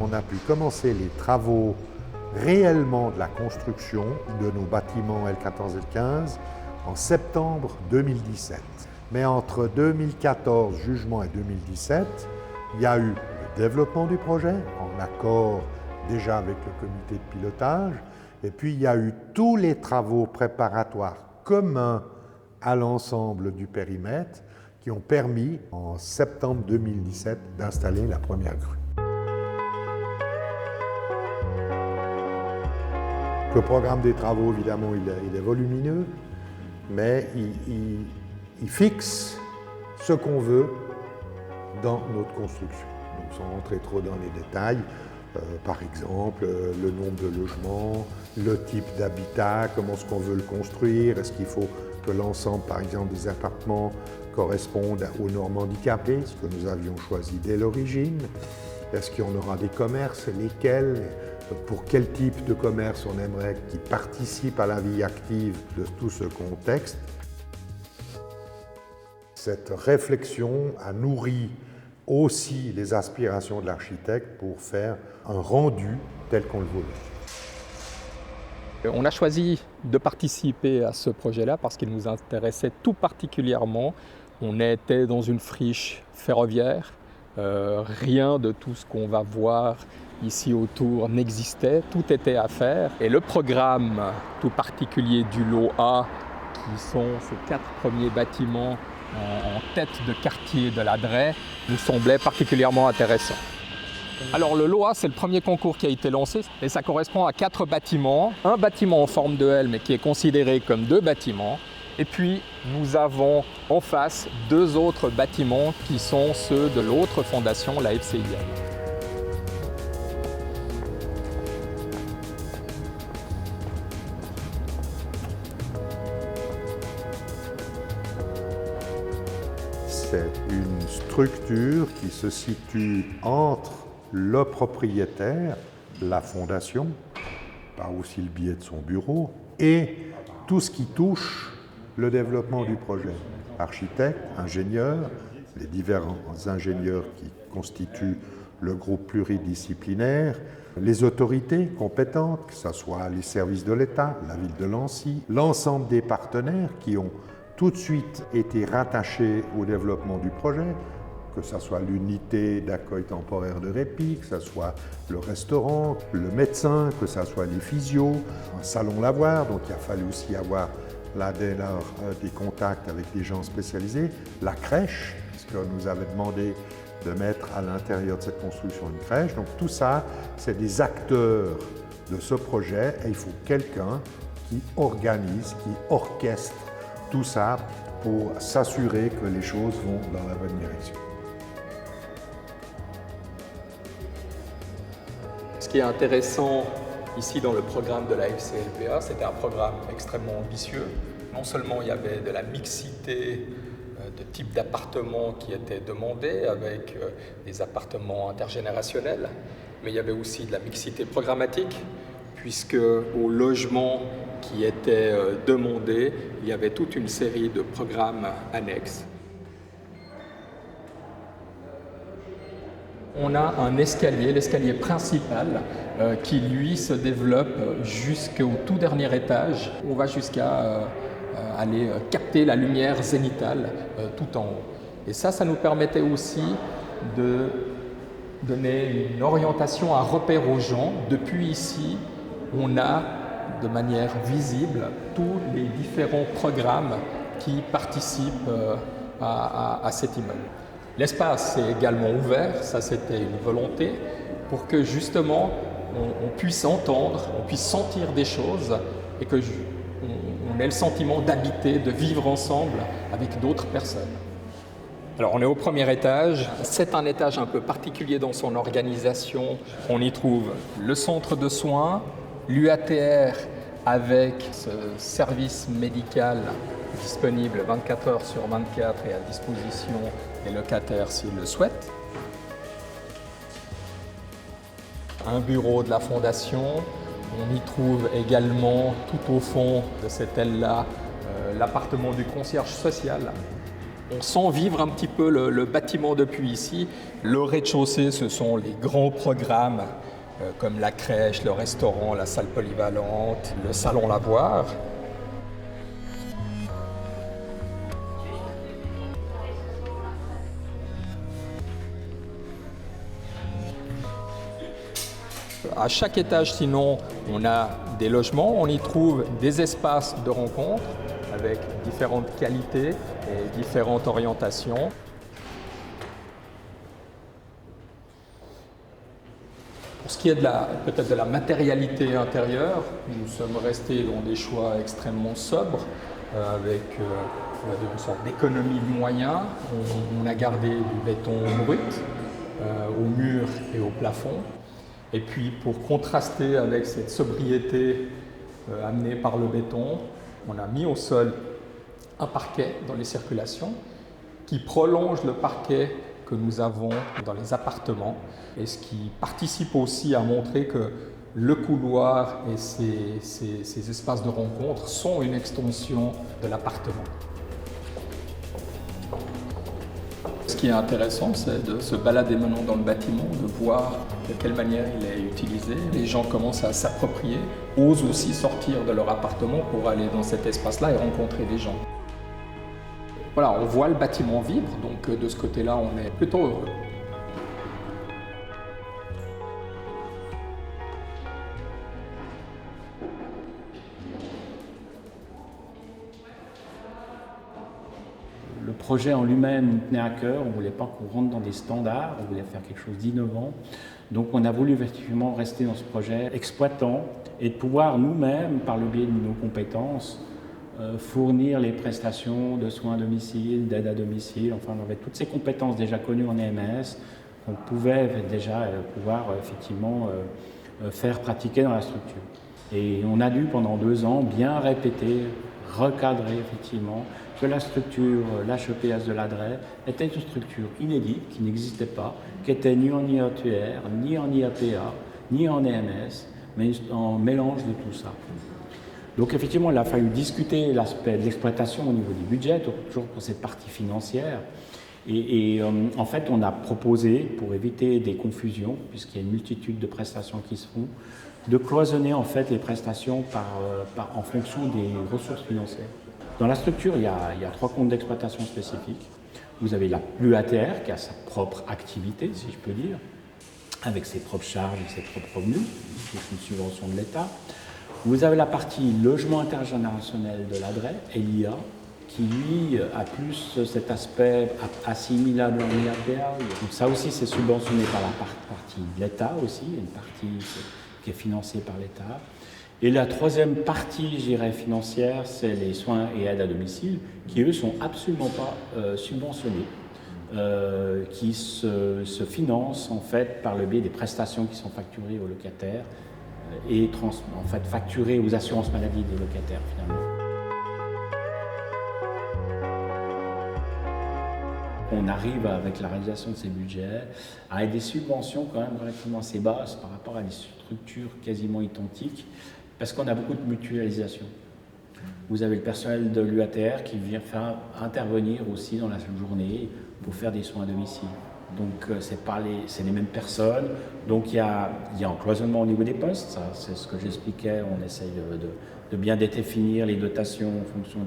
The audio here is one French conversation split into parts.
on a pu commencer les travaux réellement de la construction de nos bâtiments L14 et L15 en septembre 2017. Mais entre 2014, jugement, et 2017, il y a eu le développement du projet, en accord déjà avec le comité de pilotage, et puis il y a eu tous les travaux préparatoires communs à l'ensemble du périmètre qui ont permis, en septembre 2017, d'installer la première grue. Le programme des travaux, évidemment, il est volumineux, mais il fixe ce qu'on veut dans notre construction. Donc, sans rentrer trop dans les détails, par exemple, le nombre de logements, le type d'habitat, comment est-ce qu'on veut le construire, est-ce qu'il faut que l'ensemble, par exemple, des appartements correspondent aux normes handicapées, ce que nous avions choisi dès l'origine. Est-ce qu'il y en aura des commerces, lesquels, pour quel type de commerce on aimerait qu'ils participent à la vie active de tout ce contexte. Cette réflexion a nourri aussi les aspirations de l'architecte pour faire un rendu tel qu'on le voulait. On a choisi de participer à ce projet-là parce qu'il nous intéressait tout particulièrement. On était dans une friche ferroviaire. Rien de tout ce qu'on va voir ici autour n'existait. Tout était à faire. Et le programme tout particulier du lot A, qui sont ces 4 premiers bâtiments en tête de quartier de la Draie, nous semblait particulièrement intéressant. Alors le lot A, c'est le premier concours qui a été lancé et ça correspond à 4 bâtiments. Un bâtiment en forme de L mais qui est considéré comme 2 bâtiments. Et puis nous avons en face 2 autres bâtiments qui sont ceux de l'autre fondation, la FCIL. C'est une structure qui se situe entre le propriétaire, la fondation, par aussi le biais de son bureau, et tout ce qui touche le développement du projet. Architectes, ingénieurs, les différents ingénieurs qui constituent le groupe pluridisciplinaire, les autorités compétentes, que ce soit les services de l'État, la ville de Nancy, l'ensemble des partenaires qui ont tout de suite été rattachés au développement du projet, que ce soit l'unité d'accueil temporaire de répit, que ce soit le restaurant, le médecin, que ce soit les physios, un salon lavoir, donc il a fallu aussi avoir là dès lors des contacts avec des gens spécialisés, la crèche, parce qu'on nous avait demandé de mettre à l'intérieur de cette construction une crèche. Donc tout ça, c'est des acteurs de ce projet et il faut quelqu'un qui organise, qui orchestre tout ça pour s'assurer que les choses vont dans la bonne direction. Ce qui est intéressant ici dans le programme de la FCLPA, c'était un programme extrêmement ambitieux. Non seulement il y avait de la mixité de types d'appartements qui étaient demandés avec des appartements intergénérationnels, mais il y avait aussi de la mixité programmatique, puisque au logement qui était demandé, il y avait toute une série de programmes annexes. On a un escalier, l'escalier principal, qui lui se développe jusqu'au tout dernier étage. On va jusqu'à aller capter la lumière zénitale tout en haut. Et ça nous permettait aussi de donner une orientation, un repère aux gens. Depuis ici, on a de manière visible tous les différents programmes qui participent à cet immeuble. L'espace est également ouvert, ça c'était une volonté, pour que justement on puisse entendre, on puisse sentir des choses et qu'on ait le sentiment d'habiter, de vivre ensemble avec d'autres personnes. Alors on est au premier étage, c'est un étage un peu particulier dans son organisation. On y trouve le centre de soins, l'UATR avec ce service médical disponible 24 heures sur 24 et à disposition des locataires s'ils le souhaitent. Un bureau de la fondation. On y trouve également tout au fond de cette aile-là l'appartement du concierge social. On sent vivre un petit peu le bâtiment depuis ici. Le rez-de-chaussée, ce sont les grands programmes comme la crèche, le restaurant, la salle polyvalente, le salon lavoir. À chaque étage, sinon, on a des logements, on y trouve des espaces de rencontre avec différentes qualités et différentes orientations. Pour ce qui est peut-être de la matérialité intérieure, nous sommes restés dans des choix extrêmement sobres, avec une sorte d'économie de moyens. On a gardé du béton brut au mur et au plafond. Et puis pour contraster avec cette sobriété amenée par le béton, on a mis au sol un parquet dans les circulations qui prolonge le parquet que nous avons dans les appartements et ce qui participe aussi à montrer que le couloir et ces espaces de rencontre sont une extension de l'appartement. Ce qui est intéressant, c'est de se balader maintenant dans le bâtiment, de voir de quelle manière il est utilisé. Les gens commencent à s'approprier, osent aussi sortir de leur appartement pour aller dans cet espace-là et rencontrer des gens. Voilà, on voit le bâtiment vivre, donc de ce côté-là, on est plutôt heureux. Le projet en lui-même nous tenait à cœur, on ne voulait pas qu'on rentre dans des standards, on voulait faire quelque chose d'innovant. Donc on a voulu effectivement rester dans ce projet exploitant et de pouvoir nous-mêmes, par le biais de nos compétences, fournir les prestations de soins à domicile, d'aide à domicile, enfin on avait toutes ces compétences déjà connues en EMS qu'on pouvait déjà effectivement faire pratiquer dans la structure. Et on a dû pendant 2 ans bien répéter, recadrer effectivement que la structure, l'HEPS de l'Adret, était une structure inédite, qui n'existait pas, qui était ni en IATR, ni en IAPA, ni en EMS, mais en mélange de tout ça. Donc effectivement, il a fallu discuter l'aspect de l'exploitation au niveau du budget, toujours pour cette partie financière. Et en fait, on a proposé, pour éviter des confusions, puisqu'il y a une multitude de prestations qui se font, de cloisonner en fait les prestations en fonction des ressources financières. Dans la structure, il y a 3 comptes d'exploitation spécifiques. Vous avez l'UATR qui a sa propre activité, si je peux dire, avec ses propres charges et ses propres revenus, qui est une subvention de l'État. Vous avez la partie logement intergénérationnel de l'Adret, LIA, qui lui a plus cet aspect assimilable en IAPA. Donc ça aussi, c'est subventionné par la partie de l'État aussi, une partie qui est financée par l'État. Et la troisième partie, je dirais, financière, c'est les soins et aides à domicile, qui eux sont absolument pas subventionnés, qui se financent en fait par le biais des prestations qui sont facturées aux locataires et en fait facturées aux assurances maladie des locataires finalement. On arrive avec la réalisation de ces budgets à des subventions quand même relativement assez basses par rapport à des structures quasiment identiques, parce qu'on a beaucoup de mutualisation. Vous avez le personnel de l'UATR qui vient faire intervenir aussi dans la journée pour faire des soins à domicile. Donc c'est les mêmes personnes. Donc il y a un cloisonnement au niveau des postes, ça, c'est ce que j'expliquais, on essaye de bien définir les dotations en fonction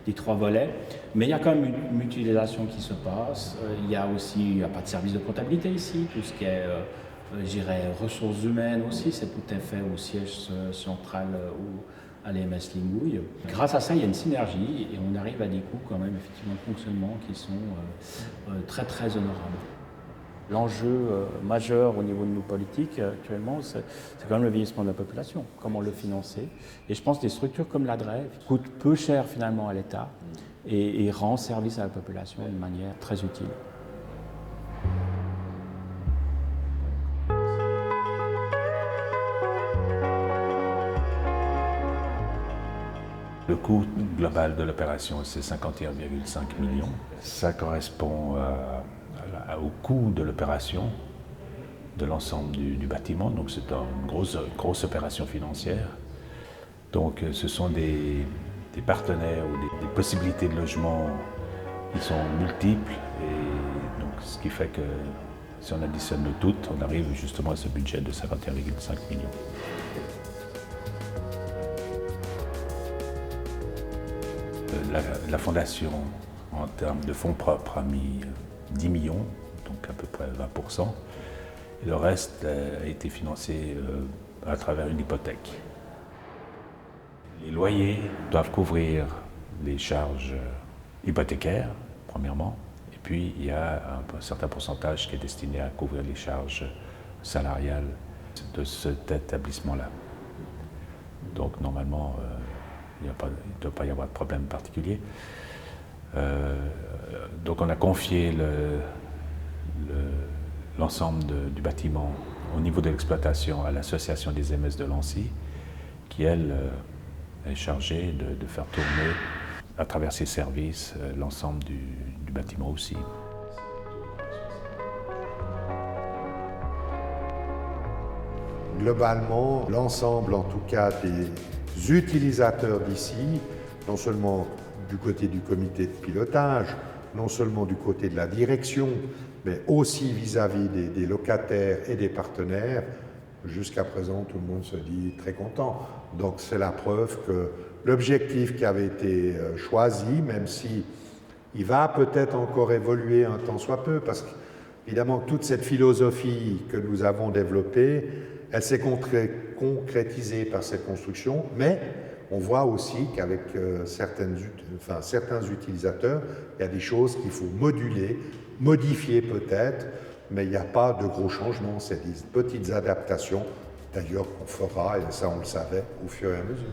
des 3 volets. Mais il y a quand même une mutualisation qui se passe. Il n'y a pas de service de comptabilité ici, tout ce qui est je dirais ressources humaines aussi, c'est tout à fait au siège central ou à l'EMS Lingouille. Grâce à ça, il y a une synergie et on arrive à des coûts quand même effectivement de fonctionnement qui sont très très honorables. L'enjeu majeur au niveau de nos politiques actuellement, c'est quand même le vieillissement de la population, comment le financer. Et je pense que des structures comme l'Adret coûtent peu cher finalement à l'État et rend service à la population d'une manière très utile. Le coût global de l'opération, c'est 51,5 millions. Ça correspond au coût de l'opération de l'ensemble du bâtiment. Donc c'est une grosse opération financière. Donc ce sont des partenaires ou des possibilités de logement Ils sont multiples, et donc, ce qui fait que si on additionne le tout, on arrive justement à ce budget de 51,5 millions. La Fondation, en termes de fonds propres, a mis 10 millions, donc à peu près 20%. Et le reste a été financé à travers une hypothèque. Les loyers doivent couvrir les charges hypothécaires, premièrement, et puis il y a un certain pourcentage qui est destiné à couvrir les charges salariales de cet établissement-là. Donc normalement, il ne doit pas y avoir de problème particulier. Donc on a confié l'ensemble du bâtiment au niveau de l'exploitation à l'association des MS de Lancy, qui elle est chargée de faire tourner à travers ses services l'ensemble du bâtiment aussi. Globalement, l'ensemble en tout cas des utilisateurs d'ici, non seulement du côté du comité de pilotage, non seulement du côté de la direction, mais aussi vis-à-vis des locataires et des partenaires, jusqu'à présent tout le monde se dit très content. Donc c'est la preuve que l'objectif qui avait été choisi, même si il va peut-être encore évoluer un tant soit peu, parce qu'évidemment toute cette philosophie que nous avons développée, elle s'est concrétisée par cette construction, mais on voit aussi qu'avec certains utilisateurs, il y a des choses qu'il faut moduler, modifier peut-être, mais il n'y a pas de gros changements, c'est des petites adaptations, d'ailleurs qu'on fera, et ça on le savait, au fur et à mesure.